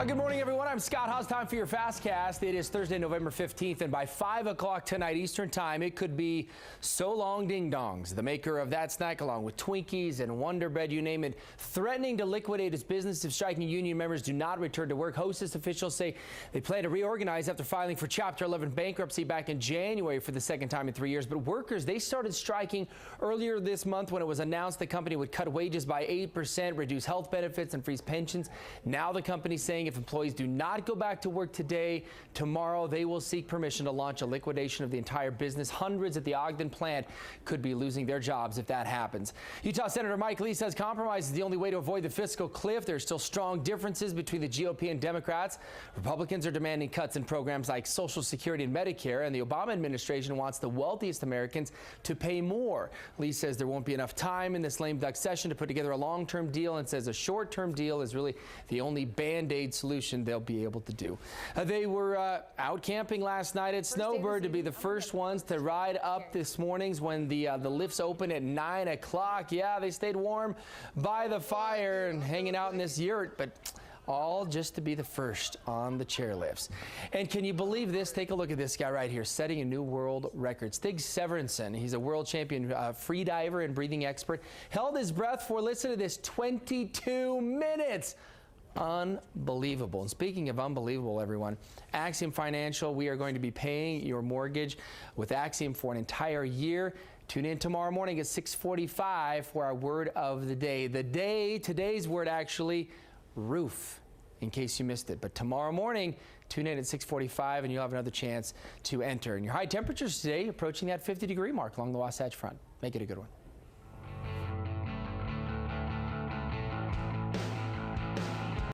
Good morning, everyone. I'm Scott Haas. Time for your FastCast. It is Thursday, November 15th, and by 5 o'clock tonight Eastern Time, it could be So Long Ding Dongs, the maker of that snack, along with Twinkies and Wonder Bread, you name it, threatening to liquidate its business if striking union members do not return to work. Hostess officials say they plan to reorganize after filing for Chapter 11 bankruptcy back in January for the second time in 3 years. But workers, they started striking earlier this month when it was announced the company would cut wages by 8%, reduce health benefits, and freeze pensions. Now the company's saying if employees do not go back to work today, tomorrow they will seek permission to launch a liquidation of the entire business. Hundreds at the Ogden plant could be losing their jobs if that happens. Utah Senator Mike Lee says compromise is the only way to avoid the fiscal cliff. There are still strong differences between the GOP and Democrats. Republicans are demanding cuts in programs like Social Security and Medicare, and the Obama administration wants the wealthiest Americans to pay more. Lee says there won't be enough time in this lame duck session to put together a long-term deal, and says a short-term deal is really the only band-aid solution they'll be able to do. They were out camping last night at Snowbird to be the first ones to ride up this morning's when the lifts open at 9 o'clock. Yeah, they stayed warm by the fire and hanging out in this yurt, but all just to be the first on the chairlifts. And can you believe this? Take a look at this guy right here, setting a new world record. Stig Severinsen, he's a world champion free diver and breathing expert, held his breath for, listen to this, 22 minutes. Unbelievable. And speaking of unbelievable, everyone, Axiom Financial, we are going to be paying your mortgage with Axiom for an entire year. Tune in tomorrow morning at 6:45 for our word of the day. Today's word actually, roof, in case you missed it. But tomorrow morning, tune in at 6:45 and you'll have another chance to enter. And your high temperatures today approaching that 50-degree mark along the Wasatch Front. Make it a good one.